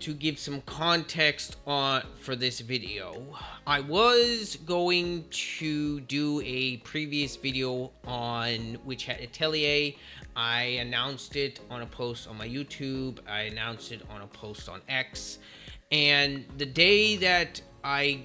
to give some context for this video. I was going to do a previous video on Hat Atelier. I announced it on a post on my YouTube. I announced it on a post on X. And the day that I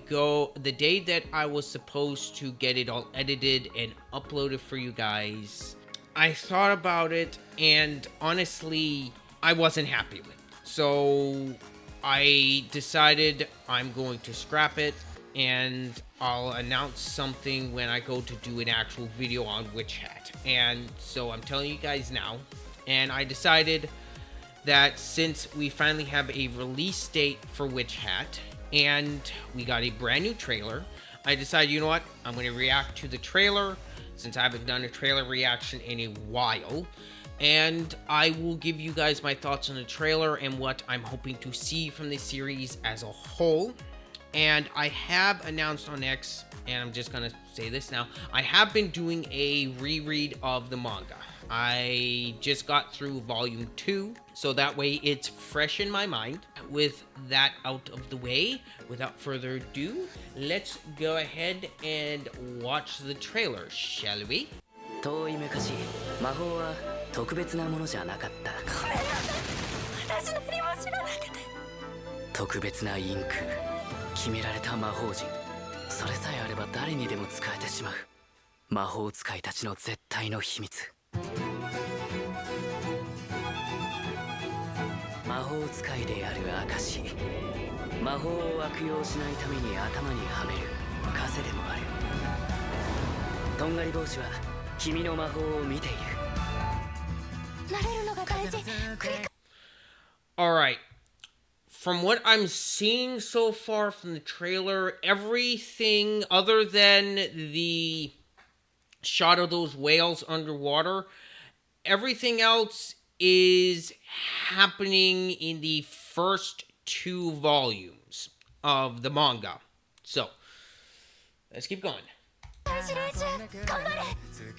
was supposed to get it all edited and uploaded for you guys, I thought about it, and honestly, I wasn't happy with it. So I decided I'm going to scrap it, and I'll announce something when I go to do an actual video on Witch Hat. And so I'm telling you guys now, and I decided that since we finally have a release date for Witch Hat, and we got a brand new trailer, I decided, you know what, I'm going to react to the trailer, since I haven't done a trailer reaction in a while, and I will give you guys my thoughts on the trailer and what I'm hoping to see from the series as a whole. And I have announced on X, and I'm just gonna say this now, I have been doing a reread of the manga. I just got through volume 2, so that way it's fresh in my mind. With that out of the way, without further ado, let's go ahead and watch the trailer, shall we? 遠い昔、魔法は特別なものじゃなかった。ごめんなさい。私何も知らなくて。特別なインク、決められた魔法陣。それさえあれば誰にでも使えてしまう。魔法使いたちの絶対の秘密。魔法使いである証。魔法を悪用しないために頭にはめる枷でもある。とんがり帽子は君の魔法を見ている。慣れるのが大事。Alright. From what I'm seeing so far from the trailer, everything other than the shot of those whales underwater, everything else is happening in the first 2 volumes of the manga. So, let's keep going.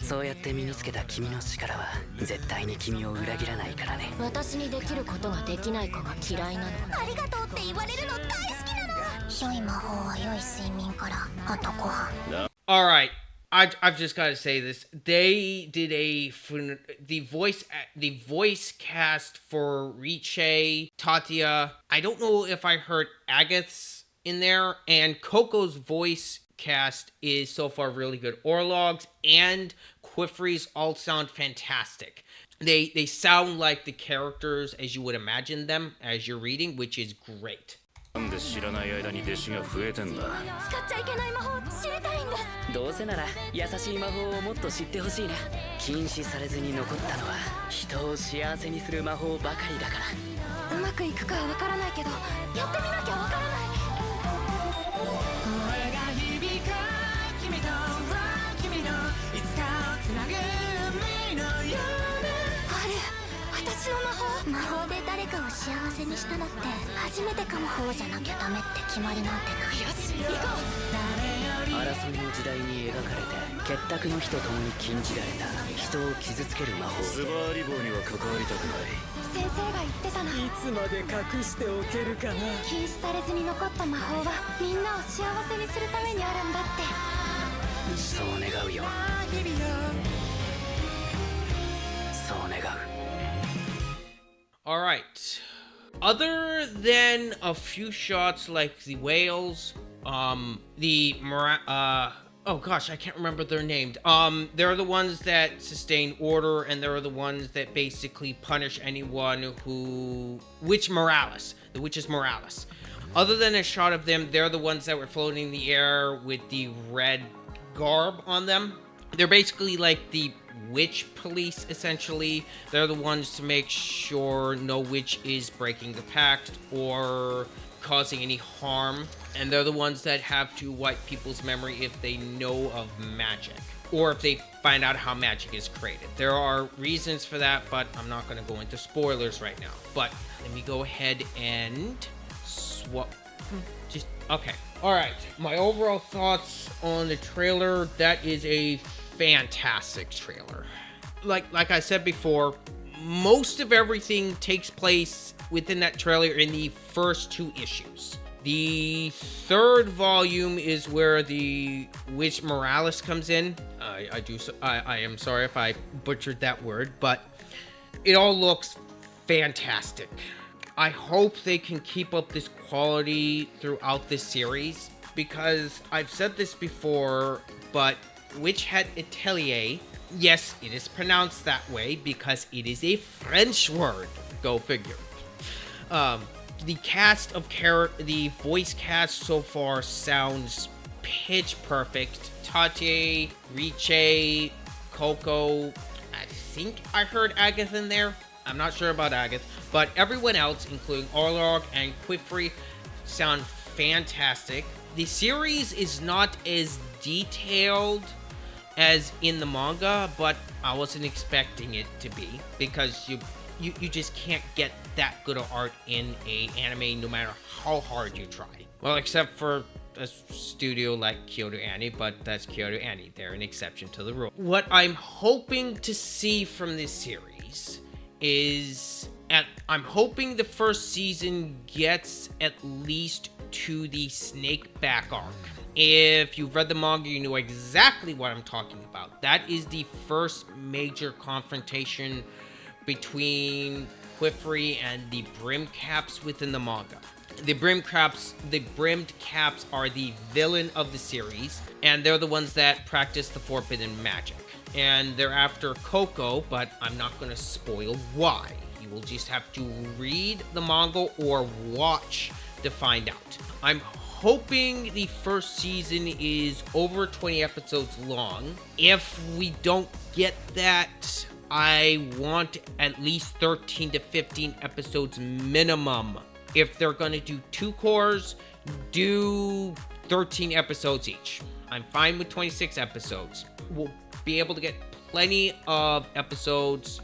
そうやって身につけた君の力は絶対に君を裏切らないからね。私にできることができない子が嫌いなの。ありがとうって言われるの大好きなの。良い魔法は良い睡眠からあとご飯。Alright, I've just got to say this. They did the voice cast for Riche, Tatia. I don't know if I heard Agath's in there, and Coco's voice cast is so far really good. Orlog's and Quiffery's all sound fantastic. They sound like the characters as you would imagine them as you're reading, which is great. なんで知らない間に弟子が増えてんだ。使っちゃいけない魔法知りたいんです。どうせなら優しい魔法をもっと知ってほしいな。禁止されずに残ったのは人を幸せにする魔法ばかりだから。うまくいくかわからないけど、やってみなきゃわからない。声が響く君と君のいつかをつなぐ海のような。ある私の魔法で誰かを幸せにしたのって初めてかも。こうじゃなきゃダメって決まりなんてない。よし行こう。争いの時代に描かれて結託の日と共に禁じられた人を傷つける魔法。スバーリ棒には関わりたくない。先生が言ってたの。いつまで隠しておけるかな。禁止されずに残った魔法はみんなを幸せにするためにあるんだって。そう願うよ。そう願う。Alright. Other than a few shots like the whales, oh gosh, I can't remember their names. They're the ones that sustain order, and they're the ones that basically punish anyone who... The witches Morales. Other than a shot of them, they're the ones that were floating in the air with the red garb on them. They're basically like the witch police, essentially. They're the ones to make sure no witch is breaking the pact or causing any harm. And they're the ones that have to wipe people's memory if they know of magic, or if they find out how magic is created. There are reasons for that, but I'm not going to go into spoilers right now. But let me go ahead and okay. Alright, my overall thoughts on the trailer. That is a fantastic trailer. Like I said before, most of everything takes place within that trailer in the first 2 issues. The third volume is where the Witch Morales comes in. I am sorry if I butchered that word, but it all looks fantastic. I hope they can keep up this quality throughout this series, because I've said this before, but Witch Hat Atelier, yes, it is pronounced that way because it is a French word. Go figure. The voice cast so far sounds pitch perfect. Tate, Riche, Coco, I think I heard Agatha in there. I'm not sure about Agatha, but everyone else, including Orlog and Quifrey, sound fantastic. The series is not as detailed as in the manga, but I wasn't expecting it to be, because you just can't get that good of art in a anime no matter how hard you try. Well, except for a studio like Kyoto Annie, but that's Kyoto Annie. They're an exception to the rule. What I'm hoping to see from this series is, I'm hoping the first season gets at least to the snake back arc. If you've read the manga, you know exactly what I'm talking about. That is the first major confrontation between Quifrey and the Brim Caps within the manga. The brimmed caps are the villain of the series, and they're the ones that practice the forbidden magic. And they're after Coco, but I'm not going to spoil why. You will just have to read the manga or watch to find out. I'm hoping the first season is over 20 episodes long. If we don't get that, I want at least 13 to 15 episodes minimum. If they're going to do 2 cores, do 13 episodes each. I'm fine with 26 episodes. We'll be able to get plenty of episodes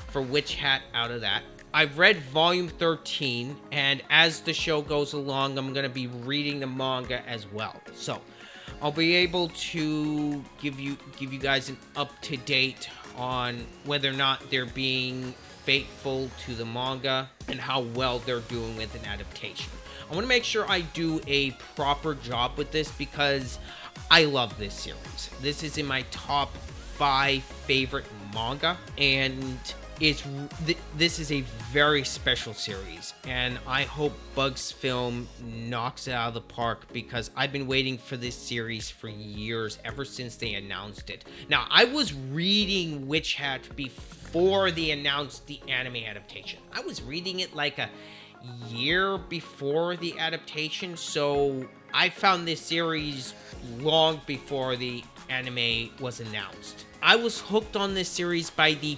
for Witch Hat out of that. I've read volume 13, and as the show goes along, I'm going to be reading the manga as well. So I'll be able to give you guys an up-to-date on whether or not they're being faithful to the manga and how well they're doing with an adaptation. I want to make sure I do a proper job with this because I love this series. This is in my top 5 favorite manga, and this is a very special series, and I hope Bugs Film knocks it out of the park because I've been waiting for this series for years, ever since they announced it. Now, I was reading Witch Hat before they announced the anime adaptation. I was reading it like a year before the adaptation, so I found this series long before the anime was announced. I was hooked on this series by the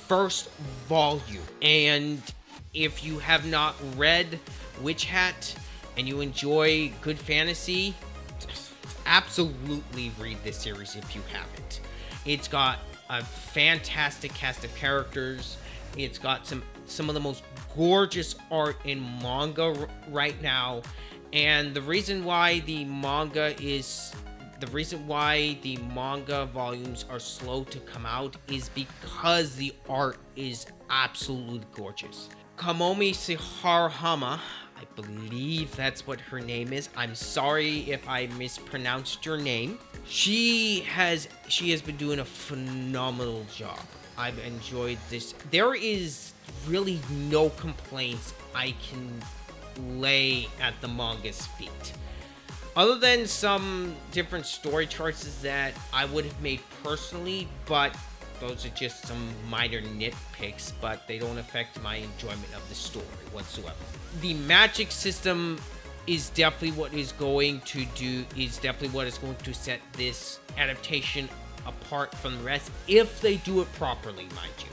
first volume, and if you have not read Witch Hat and you enjoy good fantasy, absolutely read this series if you haven't. It's got a fantastic cast of characters. It's got some of the most gorgeous art in manga right now, and the reason why the manga volumes are slow to come out is because the art is absolutely gorgeous. Kamomi Siharahama, I believe that's what her name is. I'm sorry if I mispronounced your name. She has been doing a phenomenal job. I've enjoyed this. There is really no complaints I can lay at the manga's feet. Other than some different story choices that I would have made personally, but those are just some minor nitpicks, but they don't affect my enjoyment of the story whatsoever. The magic system is definitely what is going to set this adaptation apart from the rest, if they do it properly, mind you.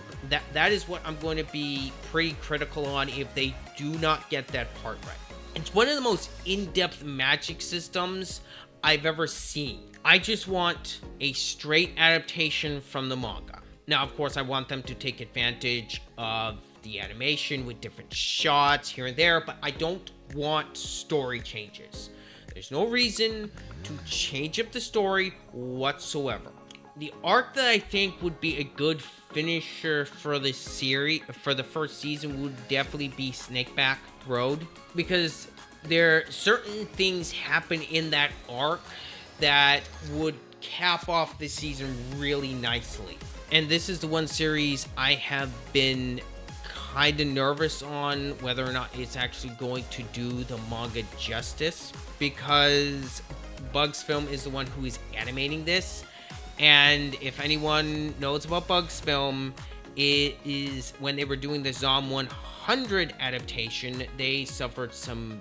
That is what I'm going to be pretty critical on if they do not get that part right. It's one of the most in-depth magic systems I've ever seen. I just want a straight adaptation from the manga. Now, of course, I want them to take advantage of the animation with different shots here and there, but I don't want story changes. There's no reason to change up the story whatsoever. The arc that I think would be a good finisher for the series, for the first season, would definitely be Snakeback Road, because there are certain things happen in that arc that would cap off the season really nicely. And this is the one series I have been kind of nervous on whether or not it's actually going to do the manga justice, because Bugs Film is the one who is animating this. And if anyone knows about Bugs Film, it is when they were doing the Zom 100 adaptation, they suffered some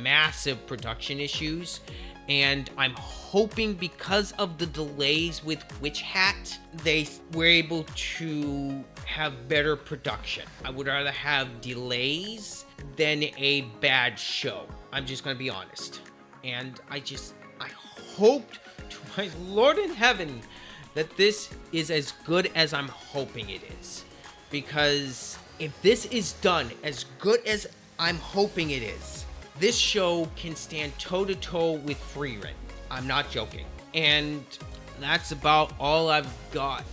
massive production issues. And I'm hoping because of the delays with Witch Hat, they were able to have better production. I would rather have delays than a bad show. I'm just going to be honest. And I hoped to my Lord in heaven that this is as good as I'm hoping it is. Because if this is done as good as I'm hoping it is, this show can stand toe-to-toe with Frieren. I'm not joking. And that's about all I've got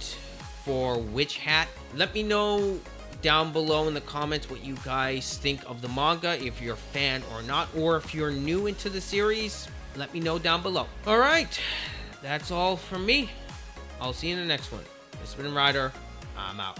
for Witch Hat. Let me know down below in the comments what you guys think of the manga, if you're a fan or not, or if you're new into the series, let me know down below. Alright, that's all from me. I'll see you in the next one. This has been Ryder. I'm out.